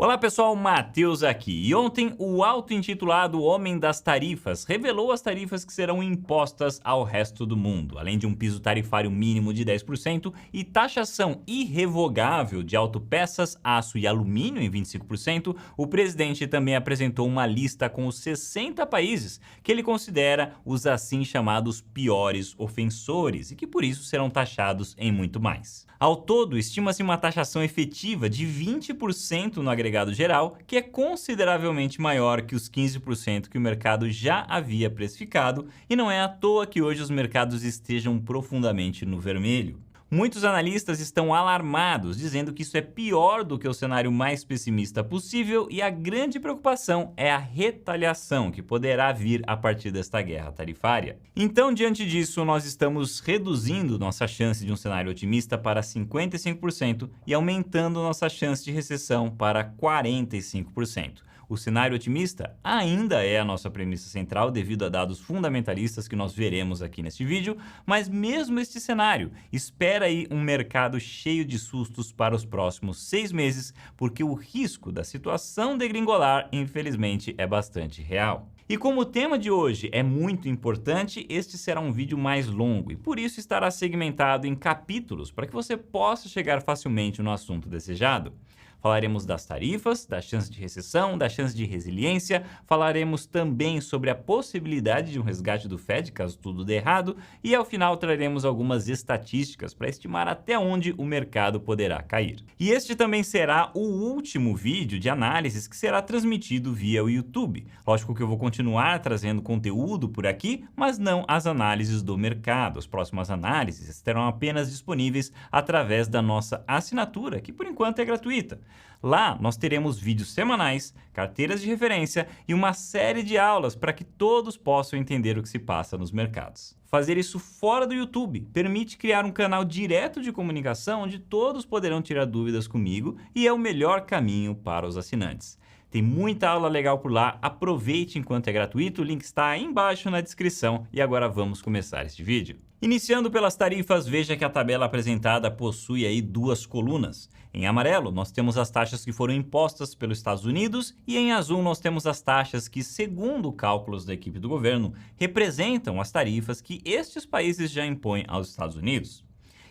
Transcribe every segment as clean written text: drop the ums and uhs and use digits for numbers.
Olá pessoal, Matheus aqui. E ontem o auto-intitulado Homem das Tarifas revelou as tarifas que serão impostas ao resto do mundo. Além de um piso tarifário mínimo de 10% e taxação irrevogável de autopeças, aço e alumínio em 25%, o presidente também apresentou uma lista com os 60 países que ele considera os assim chamados piores ofensores e que por isso serão taxados em muito mais. Ao todo, estima-se uma taxação efetiva de 20% no agregado geral, que é consideravelmente maior que os 15% que o mercado já havia precificado, e não é à toa que hoje os mercados estejam profundamente no vermelho. Muitos analistas estão alarmados, dizendo que isso é pior do que o cenário mais pessimista possível e a grande preocupação é a retaliação que poderá vir a partir desta guerra tarifária. Então, diante disso, nós estamos reduzindo nossa chance de um cenário otimista para 55% e aumentando nossa chance de recessão para 45%. O cenário otimista ainda é a nossa premissa central devido a dados fundamentalistas que nós veremos aqui neste vídeo, mas mesmo este cenário espera aí um mercado cheio de sustos para os próximos 6 meses, porque o risco da situação degringolar, infelizmente, é bastante real. E como o tema de hoje é muito importante, este será um vídeo mais longo e por isso estará segmentado em capítulos para que você possa chegar facilmente no assunto desejado. Falaremos das tarifas, da chance de recessão, da chance de resiliência, falaremos também sobre a possibilidade de um resgate do Fed caso tudo dê errado e ao final traremos algumas estatísticas para estimar até onde o mercado poderá cair. E este também será o último vídeo de análises que será transmitido via o YouTube. Lógico que eu vou continuar trazendo conteúdo por aqui, mas não as análises do mercado. As próximas análises estarão apenas disponíveis através da nossa assinatura, que por enquanto é gratuita. Lá nós teremos vídeos semanais, carteiras de referência e uma série de aulas para que todos possam entender o que se passa nos mercados. Fazer isso fora do YouTube permite criar um canal direto de comunicação onde todos poderão tirar dúvidas comigo e é o melhor caminho para os assinantes. Tem muita aula legal por lá, aproveite enquanto é gratuito, o link está aí embaixo na descrição e agora vamos começar este vídeo. Iniciando pelas tarifas, veja que a tabela apresentada possui aí duas colunas. Em amarelo, nós temos as taxas que foram impostas pelos Estados Unidos e em azul nós temos as taxas que, segundo cálculos da equipe do governo, representam as tarifas que estes países já impõem aos Estados Unidos.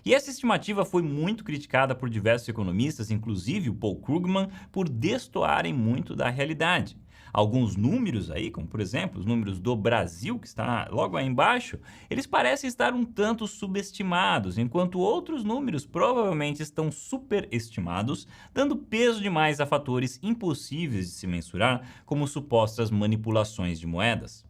E essa estimativa foi muito criticada por diversos economistas, inclusive o Paul Krugman, por destoarem muito da realidade. Alguns números aí, como por exemplo os números do Brasil, que está logo aí embaixo, eles parecem estar um tanto subestimados, enquanto outros números provavelmente estão superestimados, dando peso demais a fatores impossíveis de se mensurar, como supostas manipulações de moedas.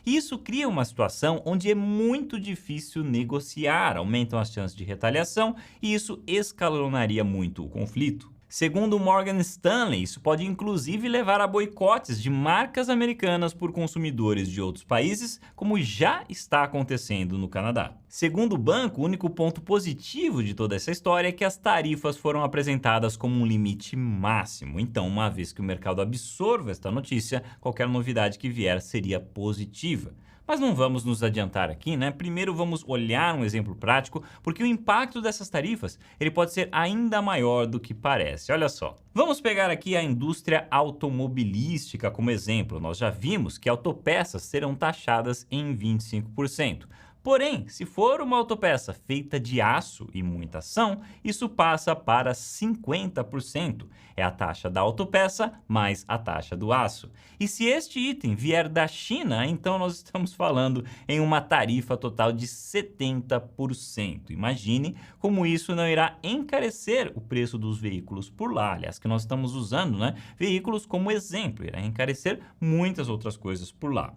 Isso cria uma situação onde é muito difícil negociar, aumentam as chances de retaliação e isso escalonaria muito o conflito. Segundo o Morgan Stanley, isso pode inclusive levar a boicotes de marcas americanas por consumidores de outros países, como já está acontecendo no Canadá. Segundo o banco, o único ponto positivo de toda essa história é que as tarifas foram apresentadas como um limite máximo. Então, uma vez que o mercado absorva esta notícia, qualquer novidade que vier seria positiva. Mas não vamos nos adiantar aqui, né? Primeiro vamos olhar um exemplo prático, porque o impacto dessas tarifas ele pode ser ainda maior do que parece. Olha só. Vamos pegar aqui a indústria automobilística como exemplo. Nós já vimos que autopeças serão taxadas em 25%. Porém, se for uma autopeça feita de aço e muita ação, isso passa para 50%. É a taxa da autopeça mais a taxa do aço. E se este item vier da China, então nós estamos falando em uma tarifa total de 70%. Imagine como isso não irá encarecer o preço dos veículos por lá. Aliás, que nós estamos usando, né? Veículos como exemplo, irá encarecer muitas outras coisas por lá.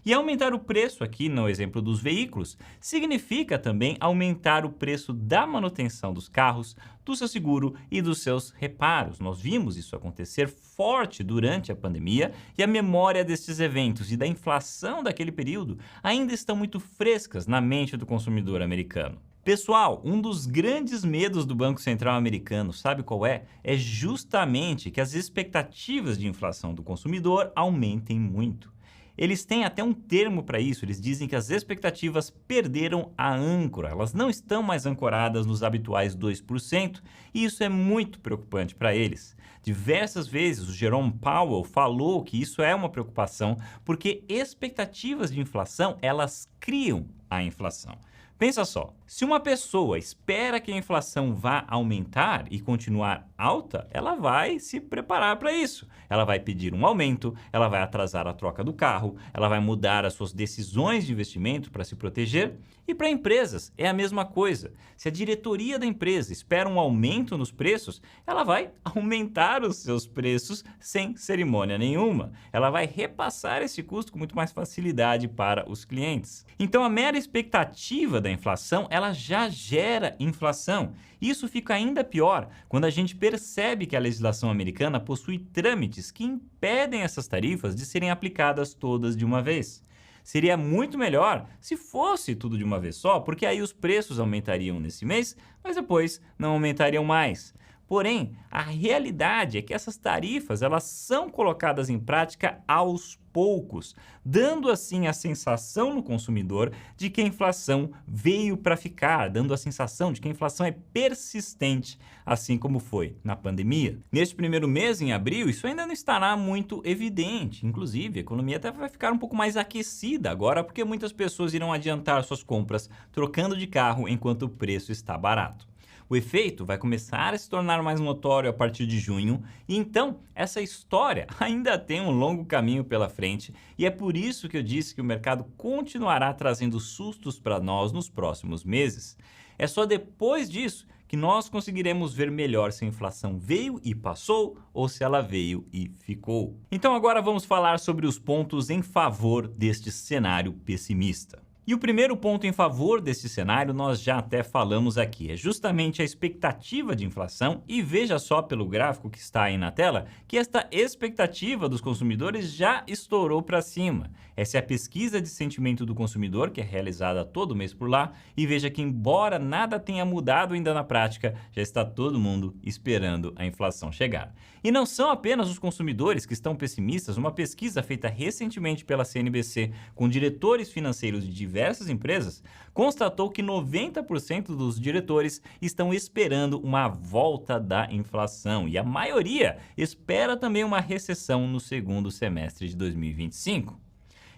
E aumentar o preço aqui no exemplo dos veículos significa também aumentar o preço da manutenção dos carros, do seu seguro e dos seus reparos. Nós vimos isso acontecer forte durante a pandemia e a memória destes eventos e da inflação daquele período ainda estão muito frescas na mente do consumidor americano. Pessoal, um dos grandes medos do Banco Central americano, sabe qual é? É justamente que as expectativas de inflação do consumidor aumentem muito. Eles têm até um termo para isso, eles dizem que as expectativas perderam a âncora, elas não estão mais ancoradas nos habituais 2%, e isso é muito preocupante para eles. Diversas vezes o Jerome Powell falou que isso é uma preocupação, porque expectativas de inflação, elas criam a inflação. Pensa só, se uma pessoa espera que a inflação vá aumentar e continuar alta, ela vai se preparar para isso. Ela vai pedir um aumento, ela vai atrasar a troca do carro, ela vai mudar as suas decisões de investimento para se proteger. E para empresas é a mesma coisa. Se a diretoria da empresa espera um aumento nos preços, ela vai aumentar os seus preços sem cerimônia nenhuma. Ela vai repassar esse custo com muito mais facilidade para os clientes. Então a mera expectativa da inflação, ela já gera inflação. Isso fica ainda pior quando a gente percebe que a legislação americana possui trâmites que impedem essas tarifas de serem aplicadas todas de uma vez. Seria muito melhor se fosse tudo de uma vez só, porque aí os preços aumentariam nesse mês, mas depois não aumentariam mais. Porém, a realidade é que essas tarifas elas são colocadas em prática aos poucos, dando assim a sensação no consumidor de que a inflação veio para ficar, dando a sensação de que a inflação é persistente, assim como foi na pandemia. Neste primeiro mês, em abril, isso ainda não estará muito evidente. Inclusive, a economia até vai ficar um pouco mais aquecida agora, porque muitas pessoas irão adiantar suas compras trocando de carro enquanto o preço está barato. O efeito vai começar a se tornar mais notório a partir de junho, e então essa história ainda tem um longo caminho pela frente, e é por isso que eu disse que o mercado continuará trazendo sustos para nós nos próximos meses. É só depois disso que nós conseguiremos ver melhor se a inflação veio e passou ou se ela veio e ficou. Então agora vamos falar sobre os pontos em favor deste cenário pessimista. E o primeiro ponto em favor desse cenário nós já até falamos aqui, é justamente a expectativa de inflação, e veja só pelo gráfico que está aí na tela que esta expectativa dos consumidores já estourou para cima. Essa é a pesquisa de sentimento do consumidor, que é realizada todo mês por lá, e veja que embora nada tenha mudado ainda na prática, já está todo mundo esperando a inflação chegar. E não são apenas os consumidores que estão pessimistas, uma pesquisa feita recentemente pela CNBC com diretores financeiros de diversas empresas constatou que 90% dos diretores estão esperando uma volta da inflação e a maioria espera também uma recessão no segundo semestre de 2025.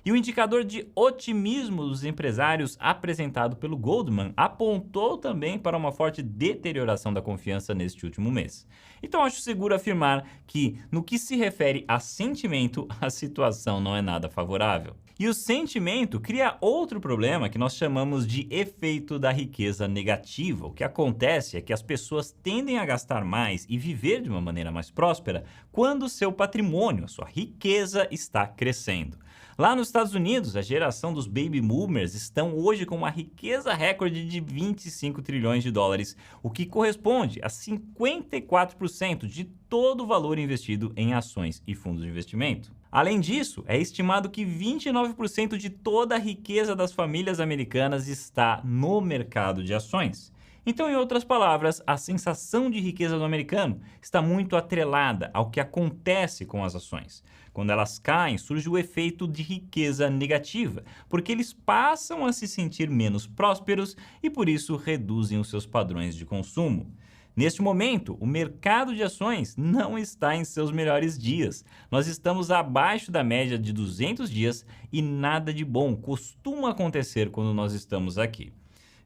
E o indicador de otimismo dos empresários apresentado pelo Goldman apontou também para uma forte deterioração da confiança neste último mês. Então acho seguro afirmar que, no que se refere a sentimento, a situação não é nada favorável. E o sentimento cria outro problema que nós chamamos de efeito da riqueza negativa. O que acontece é que as pessoas tendem a gastar mais e viver de uma maneira mais próspera quando o seu patrimônio, a sua riqueza, está crescendo. Lá nos Estados Unidos, a geração dos baby boomers estão hoje com uma riqueza recorde de 25 trilhões de dólares, o que corresponde a 54% de todo o valor investido em ações e fundos de investimento. Além disso, é estimado que 29% de toda a riqueza das famílias americanas está no mercado de ações. Então, em outras palavras, a sensação de riqueza do americano está muito atrelada ao que acontece com as ações. Quando elas caem, surge o efeito de riqueza negativa, porque eles passam a se sentir menos prósperos e, por isso, reduzem os seus padrões de consumo. Neste momento, o mercado de ações não está em seus melhores dias. Nós estamos abaixo da média de 200 dias e nada de bom costuma acontecer quando nós estamos aqui.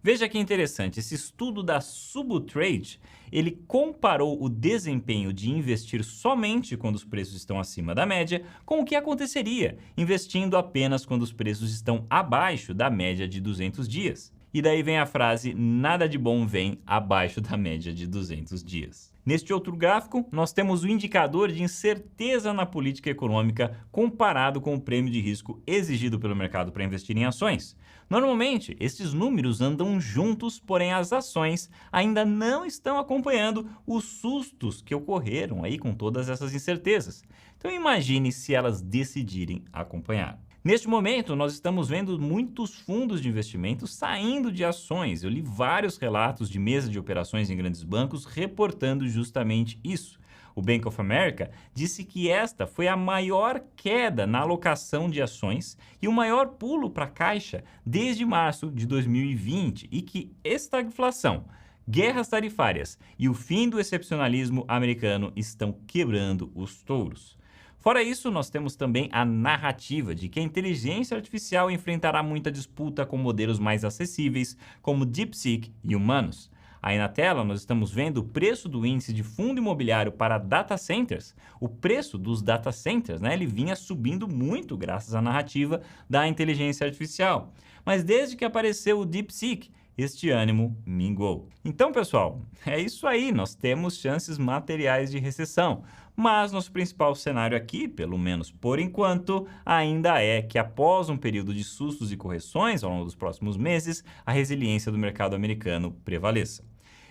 Veja que interessante, esse estudo da Subutrade, ele comparou o desempenho de investir somente quando os preços estão acima da média com o que aconteceria investindo apenas quando os preços estão abaixo da média de 200 dias. E daí vem a frase, nada de bom vem abaixo da média de 200 dias. Neste outro gráfico, nós temos o indicador de incerteza na política econômica comparado com o prêmio de risco exigido pelo mercado para investir em ações. Normalmente, esses números andam juntos, porém as ações ainda não estão acompanhando os sustos que ocorreram aí com todas essas incertezas. Então imagine se elas decidirem acompanhar. Neste momento, nós estamos vendo muitos fundos de investimento saindo de ações. Eu li vários relatos de mesas de operações em grandes bancos reportando justamente isso. O Bank of America disse que esta foi a maior queda na alocação de ações e o maior pulo para a caixa desde março de 2020 e que estagflação, guerras tarifárias e o fim do excepcionalismo americano estão quebrando os touros. Fora isso, nós temos também a narrativa de que a inteligência artificial enfrentará muita disputa com modelos mais acessíveis, como DeepSeek e humanos. Aí na tela nós estamos vendo o preço do índice de fundo imobiliário para data centers. O preço dos data centers, ele vinha subindo muito graças à narrativa da inteligência artificial. Mas desde que apareceu o DeepSeek, este ânimo minguou. Então, pessoal, é isso aí, nós temos chances materiais de recessão. Mas nosso principal cenário aqui, pelo menos por enquanto, ainda é que após um período de sustos e correções ao longo dos próximos meses, a resiliência do mercado americano prevaleça.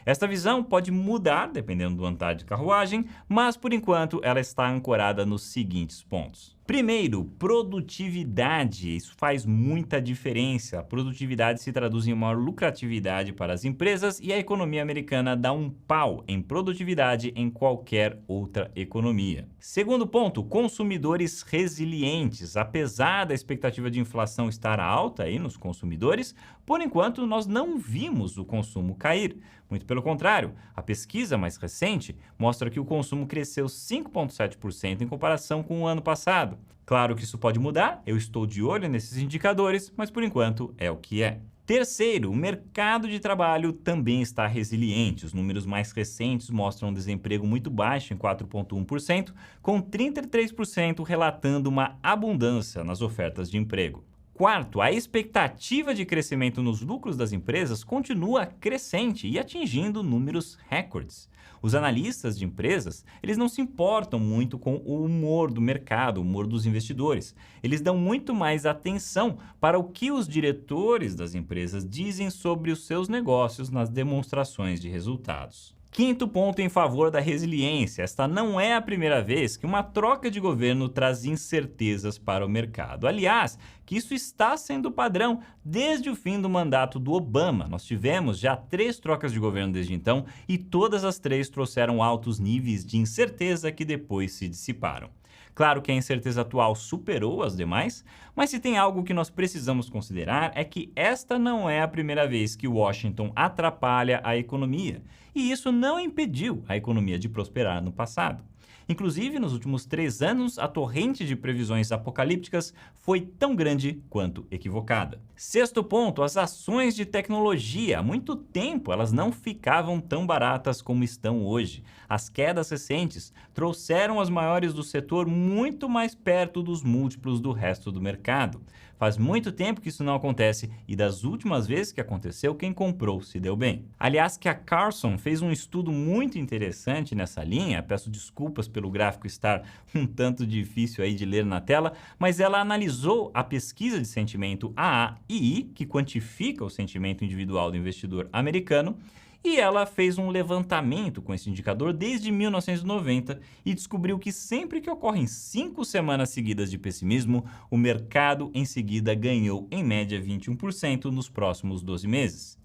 Esta visão pode mudar dependendo do andar de carruagem, mas por enquanto ela está ancorada nos seguintes pontos. Primeiro, produtividade. Isso faz muita diferença. A produtividade se traduz em maior lucratividade para as empresas e a economia americana dá um pau em produtividade em qualquer outra economia. Segundo ponto, consumidores resilientes. Apesar da expectativa de inflação estar alta aí nos consumidores, por enquanto nós não vimos o consumo cair. Muito pelo contrário, a pesquisa mais recente mostra que o consumo cresceu 5,7% em comparação com o ano passado. Claro que isso pode mudar, eu estou de olho nesses indicadores, mas por enquanto é o que é. Terceiro, o mercado de trabalho também está resiliente. Os números mais recentes mostram um desemprego muito baixo, em 4,1%, com 33% relatando uma abundância nas ofertas de emprego. Quarto, a expectativa de crescimento nos lucros das empresas continua crescente e atingindo números recordes. Os analistas de empresas, eles não se importam muito com o humor do mercado, o humor dos investidores. Eles dão muito mais atenção para o que os diretores das empresas dizem sobre os seus negócios nas demonstrações de resultados. Quinto ponto em favor da resiliência. Esta não é a primeira vez que uma troca de governo traz incertezas para o mercado. Aliás, que isso está sendo padrão desde o fim do mandato do Obama. Nós tivemos já 3 trocas de governo desde então e todas as 3 trouxeram altos níveis de incerteza que depois se dissiparam. Claro que a incerteza atual superou as demais, mas se tem algo que nós precisamos considerar é que esta não é a primeira vez que Washington atrapalha a economia, e isso não impediu a economia de prosperar no passado. Inclusive, nos últimos 3 anos, a torrente de previsões apocalípticas foi tão grande quanto equivocada. Sexto ponto, as ações de tecnologia. Há muito tempo elas não ficavam tão baratas como estão hoje. As quedas recentes trouxeram as maiores do setor muito mais perto dos múltiplos do resto do mercado. Faz muito tempo que isso não acontece e das últimas vezes que aconteceu, quem comprou se deu bem. Aliás, que a Carson fez um estudo muito interessante nessa linha, peço desculpas pelo gráfico estar um tanto difícil aí de ler na tela, mas ela analisou a pesquisa de sentimento AAII, que quantifica o sentimento individual do investidor americano, e ela fez um levantamento com esse indicador desde 1990 e descobriu que sempre que ocorrem 5 semanas seguidas de pessimismo, o mercado em seguida ganhou em média 21% nos próximos 12 meses.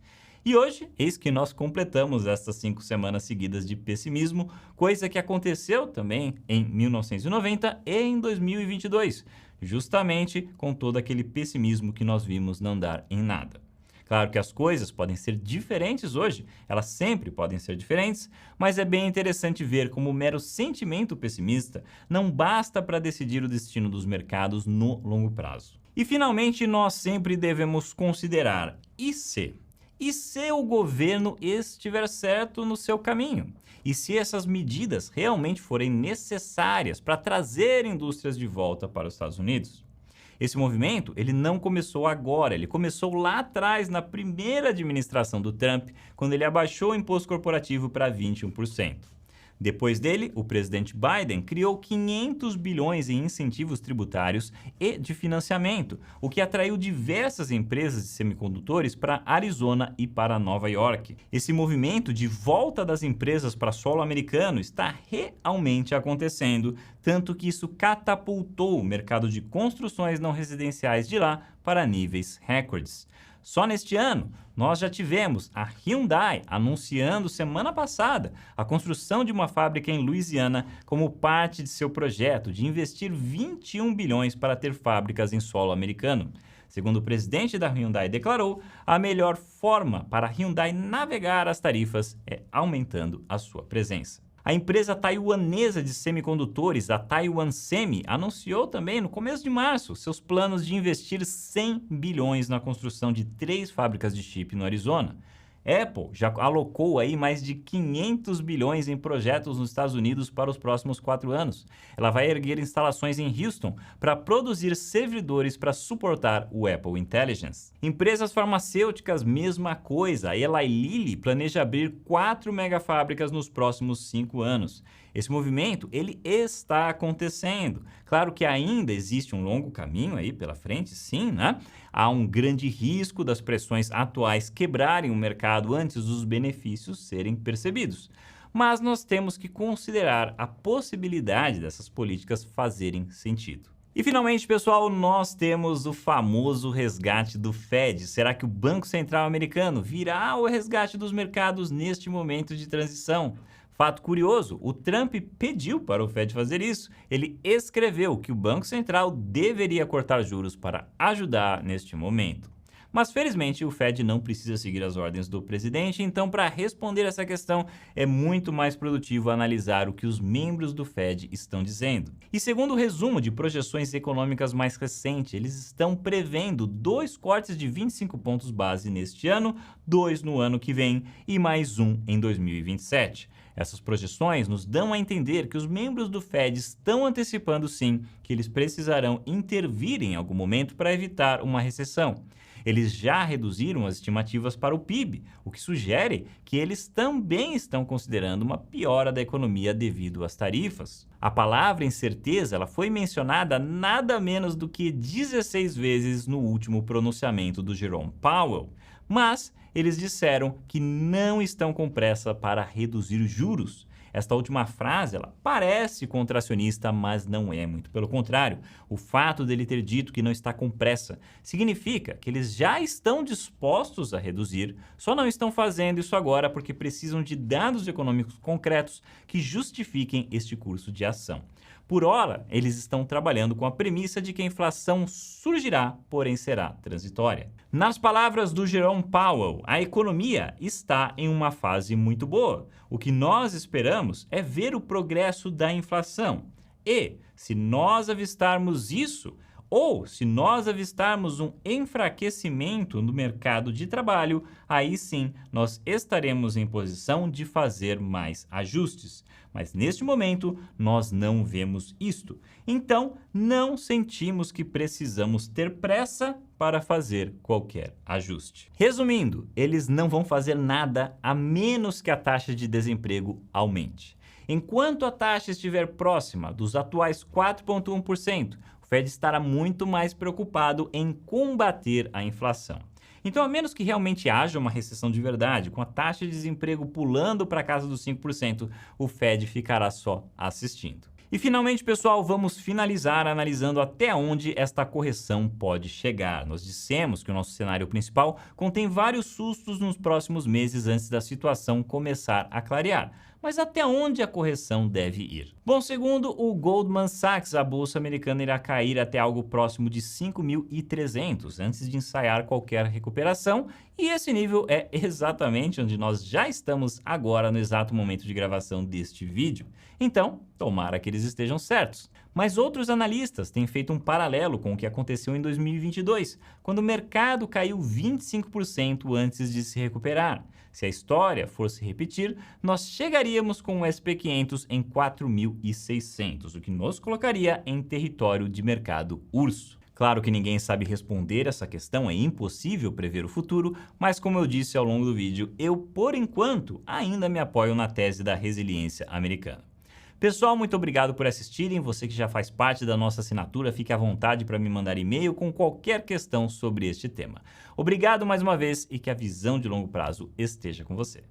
E hoje, eis que nós completamos estas 5 semanas seguidas de pessimismo, coisa que aconteceu também em 1990 e em 2022, justamente com todo aquele pessimismo que nós vimos não dar em nada. Claro que as coisas podem ser diferentes hoje, elas sempre podem ser diferentes, mas é bem interessante ver como o mero sentimento pessimista não basta para decidir o destino dos mercados no longo prazo. E finalmente, nós sempre devemos considerar: e se? E se o governo estiver certo no seu caminho? E se essas medidas realmente forem necessárias para trazer indústrias de volta para os Estados Unidos? Esse movimento, ele não começou agora, ele começou lá atrás, na primeira administração do Trump, quando ele abaixou o imposto corporativo para 21%. Depois dele, o presidente Biden criou 500 bilhões em incentivos tributários e de financiamento, o que atraiu diversas empresas de semicondutores para Arizona e para Nova York. Esse movimento de volta das empresas para solo americano está realmente acontecendo, tanto que isso catapultou o mercado de construções não residenciais de lá para níveis recordes. Só neste ano, nós já tivemos a Hyundai anunciando semana passada a construção de uma fábrica em Louisiana como parte de seu projeto de investir 21 bilhões para ter fábricas em solo americano. Segundo o presidente da Hyundai declarou, a melhor forma para a Hyundai navegar as tarifas é aumentando a sua presença. A empresa taiwanesa de semicondutores, a Taiwan Semi, anunciou também no começo de março seus planos de investir 100 bilhões na construção de 3 fábricas de chip no Arizona. Apple já alocou aí mais de 500 bilhões em projetos nos Estados Unidos para os próximos 4 anos. Ela vai erguer instalações em Houston para produzir servidores para suportar o Apple Intelligence. Empresas farmacêuticas, mesma coisa. A Eli Lilly planeja abrir 4 megafábricas nos próximos 5 anos. Esse movimento, ele está acontecendo. Claro que ainda existe um longo caminho aí pela frente, sim, né? Há um grande risco das pressões atuais quebrarem o mercado antes dos benefícios serem percebidos. Mas nós temos que considerar a possibilidade dessas políticas fazerem sentido. E finalmente, pessoal, nós temos o famoso resgate do Fed. Será que o Banco Central americano virá o resgate dos mercados neste momento de transição? Fato curioso, o Trump pediu para o Fed fazer isso. Ele escreveu que o Banco Central deveria cortar juros para ajudar neste momento. Mas, felizmente, o Fed não precisa seguir as ordens do presidente, então, para responder essa questão, é muito mais produtivo analisar o que os membros do Fed estão dizendo. E segundo o resumo de projeções econômicas mais recente, eles estão prevendo 2 cortes de 25 pontos base neste ano, 2 no ano que vem e mais 1 em 2027. Essas projeções nos dão a entender que os membros do Fed estão antecipando sim que eles precisarão intervir em algum momento para evitar uma recessão. Eles já reduziram as estimativas para o PIB, o que sugere que eles também estão considerando uma piora da economia devido às tarifas. A palavra incerteza ela foi mencionada nada menos do que 16 vezes no último pronunciamento do Jerome Powell, mas eles disseram que não estão com pressa para reduzir juros. Esta última frase, ela parece contracionista, mas não é, muito pelo contrário. O fato dele ter dito que não está com pressa significa que eles já estão dispostos a reduzir, só não estão fazendo isso agora porque precisam de dados econômicos concretos que justifiquem este curso de ação. Por hora, eles estão trabalhando com a premissa de que a inflação surgirá, porém será transitória. Nas palavras do Jerome Powell, a economia está em uma fase muito boa. O que nós esperamos é ver o progresso da inflação. E, se nós avistarmos isso, ou se nós avistarmos um enfraquecimento no mercado de trabalho, aí sim nós estaremos em posição de fazer mais ajustes. Mas neste momento nós não vemos isto. Então não sentimos que precisamos ter pressa para fazer qualquer ajuste. Resumindo, eles não vão fazer nada a menos que a taxa de desemprego aumente. Enquanto a taxa estiver próxima dos atuais 4,1%, o Fed estará muito mais preocupado em combater a inflação. Então, a menos que realmente haja uma recessão de verdade, com a taxa de desemprego pulando para a casa dos 5%, o Fed ficará só assistindo. E finalmente, pessoal, vamos finalizar analisando até onde esta correção pode chegar. Nós dissemos que o nosso cenário principal contém vários sustos nos próximos meses antes da situação começar a clarear. Mas até onde a correção deve ir? Bom, segundo o Goldman Sachs, a bolsa americana irá cair até algo próximo de 5.300 antes de ensaiar qualquer recuperação, e esse nível é exatamente onde nós já estamos agora no exato momento de gravação deste vídeo. Então, tomara que eles estejam certos. Mas outros analistas têm feito um paralelo com o que aconteceu em 2022, quando o mercado caiu 25% antes de se recuperar. Se a história for se repetir, nós chegaríamos com o SP 500 em 4.600, o que nos colocaria em território de mercado urso. Claro que ninguém sabe responder essa questão, é impossível prever o futuro, mas como eu disse ao longo do vídeo, eu, por enquanto, ainda me apoio na tese da resiliência americana. Pessoal, muito obrigado por assistirem. Você que já faz parte da nossa assinatura, fique à vontade para me mandar e-mail com qualquer questão sobre este tema. Obrigado mais uma vez e que a visão de longo prazo esteja com você.